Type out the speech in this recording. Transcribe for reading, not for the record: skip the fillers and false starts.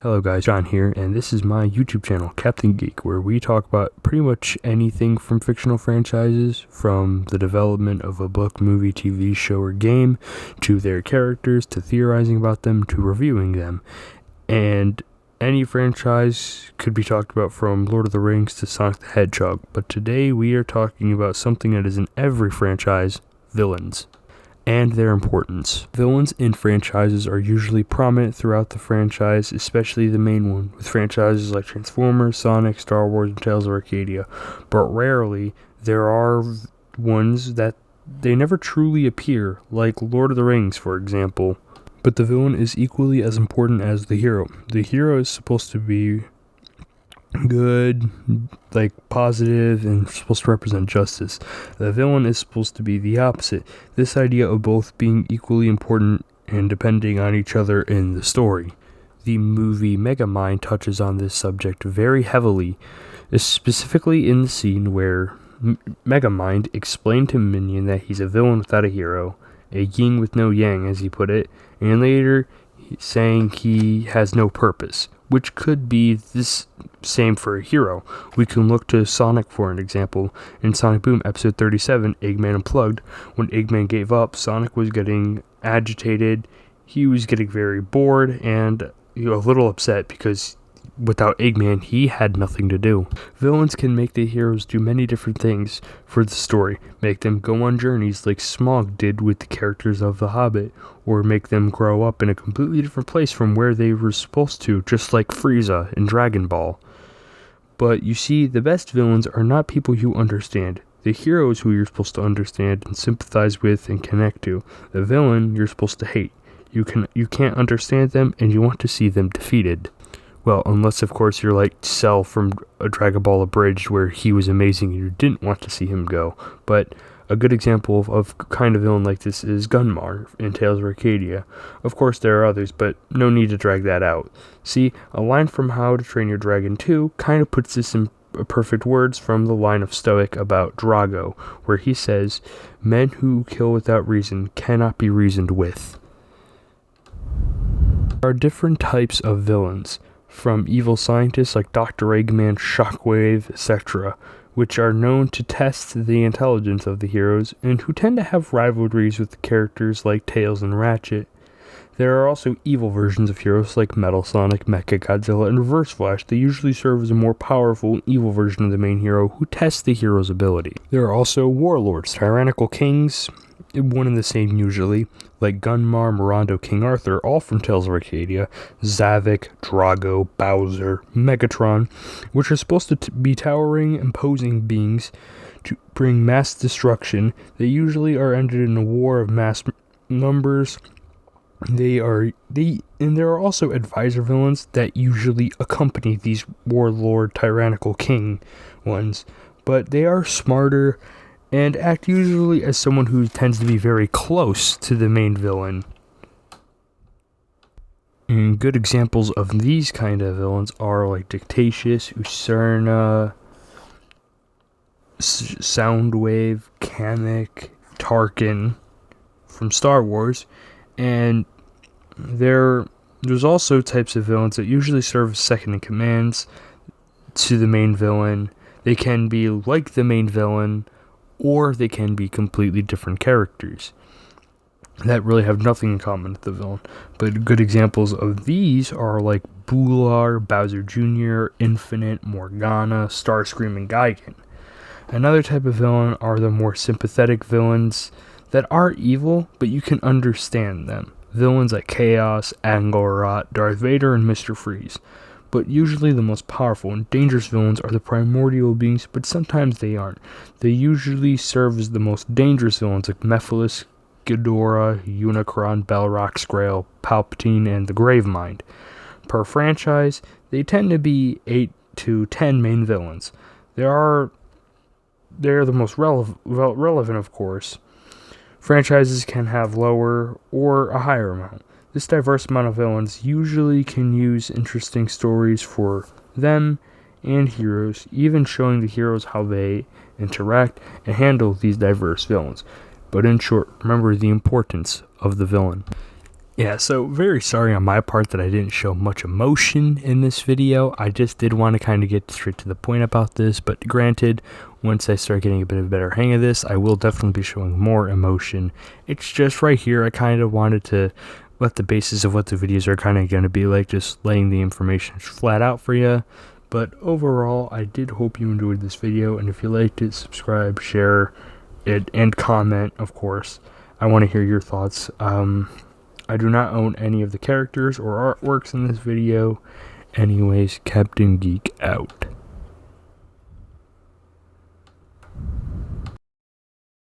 Hello guys, John here, and this is my YouTube channel, Captain Geek, where we talk about pretty much anything from fictional franchises, from the development of a book, movie, TV show, or game, to their characters, to theorizing about them, to reviewing them. And any franchise could be talked about, from Lord of the Rings to Sonic the Hedgehog, but today we are talking about something that is in every franchise: villains and their importance. Villains in franchises are usually prominent throughout the franchise, especially the main one, with franchises like Transformers, Sonic, Star Wars, and Tales of Arcadia. But rarely, there are ones that they never truly appear, like Lord of the Rings, for example. But the villain is equally as important as the hero. The hero is supposed to be good, like positive, and supposed to represent justice. The villain is supposed to be the opposite. This idea of both being equally important and depending on each other in the story. The movie Megamind touches on this subject very heavily, specifically in the scene where Megamind explained to Minion that he's a villain without a hero, a yin with no yang, as he put it, and later saying he has no purpose, which could be this same for a hero. We can look to Sonic for an example. In Sonic Boom episode 37, Eggman Unplugged, when Eggman gave up, Sonic was getting agitated, he was getting very bored, and a little upset because without Eggman, he had nothing to do. Villains can make the heroes do many different things for the story, make them go on journeys like Smaug did with the characters of The Hobbit, or make them grow up in a completely different place from where they were supposed to, just like Frieza in Dragon Ball. But you see, the best villains are not people you understand. The hero is who you're supposed to understand and sympathize with and connect to. The villain you're supposed to hate. You can't understand them, and you want to see them defeated. Well, unless, of course, you're like Cell from Dragon Ball Abridged, where he was amazing and you didn't want to see him go. But a good example of kind of villain like this is Gunmar in Tales of Arcadia. Of course, there are others, but no need to drag that out. See, a line from How to Train Your Dragon 2 kind of puts this in perfect words from the line of Stoic about Drago, where he says, "Men who kill without reason cannot be reasoned with." There are different types of villains, from evil scientists like Dr. Eggman, Shockwave, etc., which are known to test the intelligence of the heroes, and who tend to have rivalries with characters like Tails and Ratchet. There are also evil versions of heroes like Metal Sonic, Mechagodzilla, and Reverse Flash. They usually serve as a more powerful, evil version of the main hero who tests the hero's ability. There are also warlords, tyrannical kings, one and the same usually, like Gunmar, Mirondo, King Arthur, all from Tales of Arcadia, Zavik, Drago, Bowser, Megatron, which are supposed to be towering, imposing beings to bring mass destruction. They usually are ended in a war of mass numbers. And there are also advisor villains that usually accompany these warlord, tyrannical king ones, but they are smarter and act usually as someone who tends to be very close to the main villain. And good examples of these kind of villains are like Dictatious, Usurna, Soundwave, Kamek, Tarkin from Star Wars, and there's also types of villains that usually serve as second-in-commands to the main villain. They can be like the main villain, or they can be completely different characters that really have nothing in common with the villain. But good examples of these are like Bular, Bowser Jr., Infinite, Morgana, Starscream, and Gigan. Another type of villain are the more sympathetic villains that are evil, but you can understand them. Villains like Chaos, Angorot, Darth Vader, and Mr. Freeze. But usually the most powerful and dangerous villains are the primordial beings, but sometimes they aren't. They usually serve as the most dangerous villains like Mephiles, Ghidorah, Unicron, Belrock, Skrail, Palpatine, and the Gravemind. Per franchise, they tend to be 8 to 10 main villains. They're the most relevant, of course. Franchises can have lower or a higher amount. This diverse amount of villains usually can use interesting stories for them and heroes, even showing the heroes how they interact and handle these diverse villains. But in short, remember the importance of the villain. Yeah, so very sorry on my part that I didn't show much emotion in this video. I just did want to kind of get straight to the point about this, but granted, once I start getting a bit of a better hang of this, I will definitely be showing more emotion. It's just right here, I kind of wanted to let the basis of what the videos are kind of going to be like, just laying the information flat out for you. But overall, I did hope you enjoyed this video, and if you liked it, subscribe, share it, and comment, of course. I want to hear your thoughts. I do not own any of the characters or artworks in this video. Anyways, Captain Geek out.